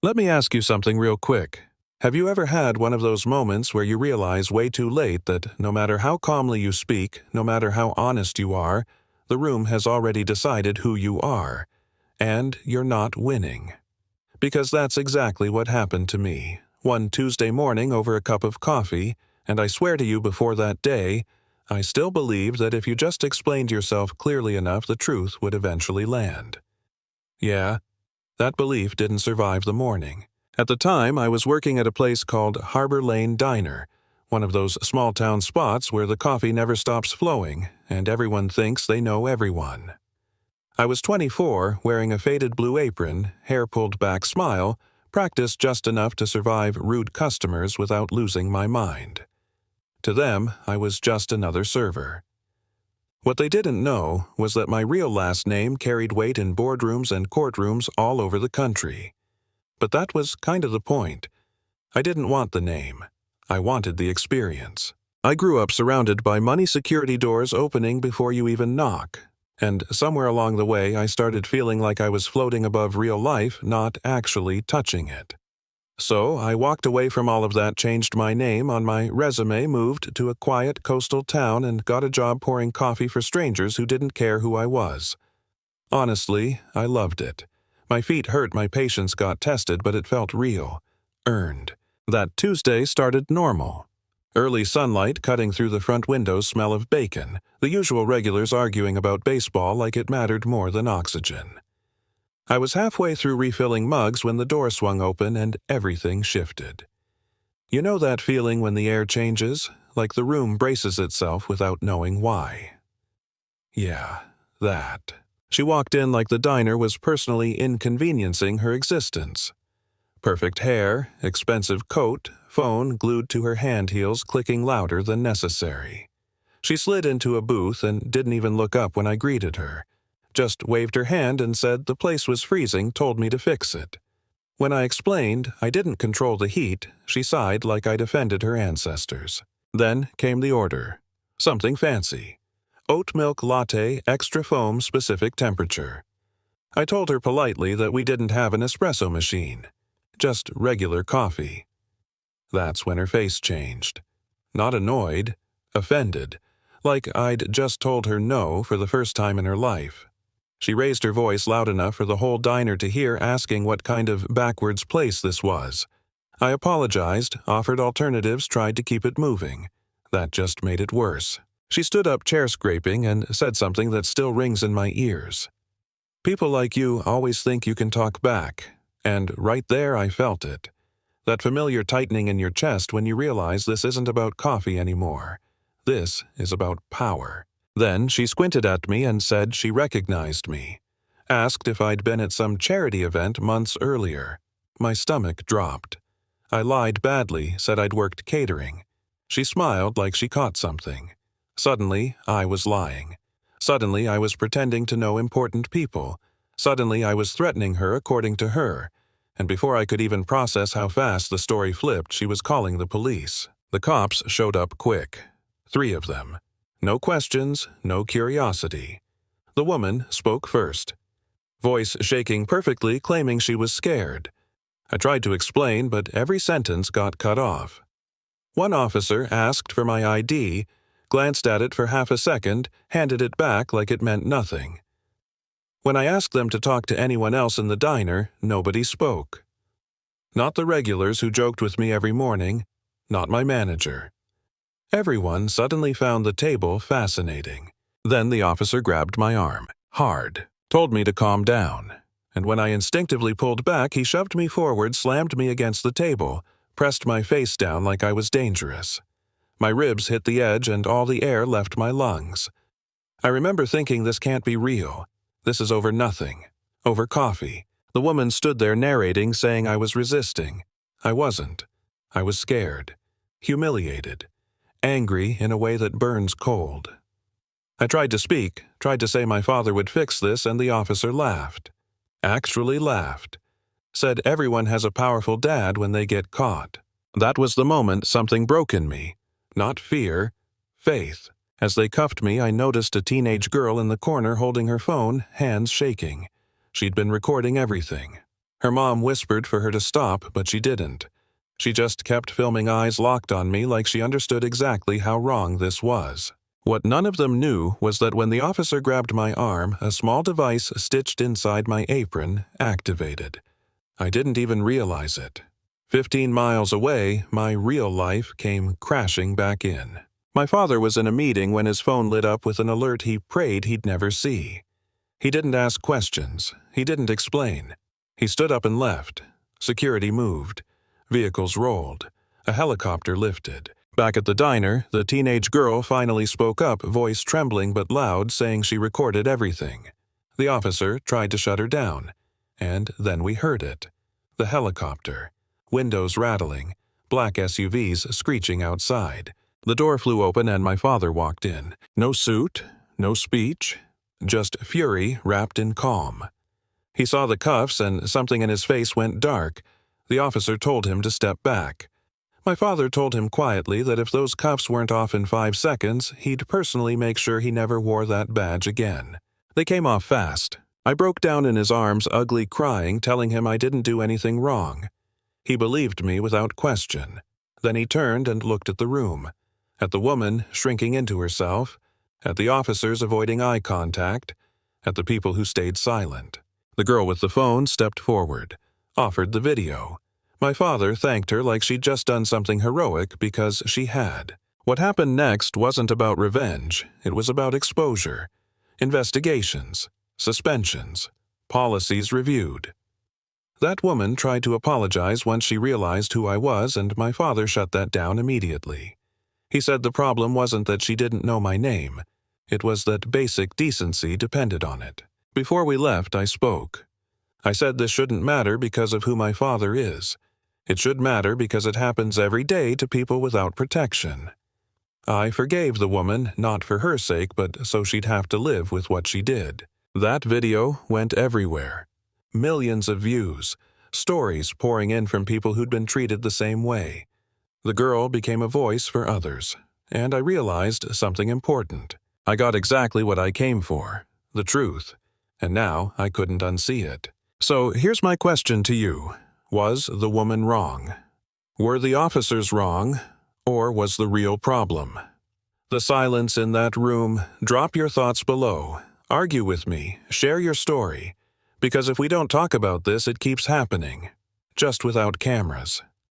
Let me ask you something real quick. Have you ever had one of those moments where you realize way too late that no matter how calmly you speak, no matter how honest you are, the room has already decided who you are, and you're not winning? Because that's exactly what happened to me, one Tuesday morning over a cup of coffee, and I swear to you before that day, I still believed that if you just explained yourself clearly enough, the truth would eventually land. Yeah, that belief didn't survive the morning. At the time, I was working at a place called Harbor Lane Diner, one of those small-town spots where the coffee never stops flowing, and everyone thinks they know everyone. I was 24, wearing a faded blue apron, hair pulled back smile, practiced just enough to survive rude customers without losing my mind. To them, I was just another server. What they didn't know was that my real last name carried weight in boardrooms and courtrooms all over the country. But that was kind of the point. I didn't want the name. I wanted the experience. I grew up surrounded by money security doors opening before you even knock. And somewhere along the way, I started feeling like I was floating above real life, not actually touching it. So I walked away from all of that, changed my name on my resume, moved to a quiet coastal town, and got a job pouring coffee for strangers who didn't care who I was. Honestly, I loved it. My feet hurt, my patience got tested, but it felt real, earned. That Tuesday started normal. Early sunlight cutting through the front windows, smell of bacon, the usual regulars arguing about baseball like it mattered more than oxygen. I was halfway through refilling mugs when the door swung open and everything shifted. You know that feeling when the air changes, like the room braces itself without knowing why? Yeah, that. She walked in like the diner was personally inconveniencing her existence. Perfect hair, expensive coat, phone glued to her hand heels clicking louder than necessary. She slid into a booth and didn't even look up when I greeted her. Just waved her hand and said the place was freezing, told me to fix it. When I explained I didn't control the heat, she sighed like I'd offended her ancestors. Then came the order. Something fancy. Oat milk latte, extra foam, specific temperature. I told her politely that we didn't have an espresso machine. Just regular coffee. That's when her face changed. Not annoyed, offended, like I'd just told her no for the first time in her life. She raised her voice loud enough for the whole diner to hear, asking what kind of backwards place this was. I apologized, offered alternatives, tried to keep it moving. That just made it worse. She stood up, chair scraping, and said something that still rings in my ears. People like you always think you can talk back. And right there I felt it. That familiar tightening in your chest when you realize this isn't about coffee anymore. This is about power. Then she squinted at me and said she recognized me. Asked if I'd been at some charity event months earlier. My stomach dropped. I lied badly, said I'd worked catering. She smiled like she caught something. Suddenly, I was lying. Suddenly, I was pretending to know important people. Suddenly, I was threatening her according to her. And before I could even process how fast the story flipped, she was calling the police. The cops showed up quick. 3 of them. No questions, no curiosity. The woman spoke first. Voice shaking perfectly, claiming she was scared. I tried to explain, but every sentence got cut off. One officer asked for my ID, glanced at it for half a second, handed it back like it meant nothing. When I asked them to talk to anyone else in the diner, nobody spoke. Not the regulars who joked with me every morning, not my manager. Everyone suddenly found the table fascinating. Then the officer grabbed my arm, hard, told me to calm down. And when I instinctively pulled back, he shoved me forward, slammed me against the table, pressed my face down like I was dangerous. My ribs hit the edge and all the air left my lungs. I remember thinking this can't be real. This is over nothing. Over coffee. The woman stood there narrating, saying I was resisting. I wasn't. I was scared. Humiliated. Angry in a way that burns cold. I tried to speak, tried to say my father would fix this, and the officer laughed. Actually laughed. Said everyone has a powerful dad when they get caught. That was the moment something broke in me. Not fear, faith. As they cuffed me, I noticed a teenage girl in the corner holding her phone, hands shaking. She'd been recording everything. Her mom whispered for her to stop, but she didn't. She just kept filming, eyes locked on me, like she understood exactly how wrong this was. What none of them knew was that when the officer grabbed my arm, a small device stitched inside my apron activated. I didn't even realize it. 15 miles away, my real life came crashing back in. My father was in a meeting when his phone lit up with an alert he prayed he'd never see. He didn't ask questions. He didn't explain. He stood up and left. Security moved. Vehicles rolled. A helicopter lifted. Back at the diner, the teenage girl finally spoke up, voice trembling but loud, saying she recorded everything. The officer tried to shut her down. And then we heard it. The helicopter. Windows rattling. Black SUVs screeching outside. The door flew open and my father walked in. No suit, no speech, just fury wrapped in calm. He saw the cuffs and something in his face went dark. The officer told him to step back. My father told him quietly that if those cuffs weren't off in 5 seconds, he'd personally make sure he never wore that badge again. They came off fast. I broke down in his arms, ugly crying, telling him I didn't do anything wrong. He believed me without question. Then he turned and looked at the room, at the woman shrinking into herself, at the officers avoiding eye contact, at the people who stayed silent. The girl with the phone stepped forward, offered the video. My father thanked her like she'd just done something heroic because she had. What happened next wasn't about revenge. It was about exposure, investigations, suspensions, policies reviewed. That woman tried to apologize once she realized who I was, and my father shut that down immediately. He said the problem wasn't that she didn't know my name. It was that basic decency depended on it. Before we left, I spoke. I said this shouldn't matter because of who my father is. It should matter because it happens every day to people without protection. I forgave the woman, not for her sake, but so she'd have to live with what she did. That video went everywhere. Millions of views, stories pouring in from people who'd been treated the same way. The girl became a voice for others, and I realized something important. I got exactly what I came for, the truth, and now I couldn't unsee it. So here's my question to you. Was the woman wrong? Were the officers wrong, or was the real problem? The silence in that room, drop your thoughts below. Argue with me, share your story. Because if we don't talk about this, it keeps happening, just without cameras.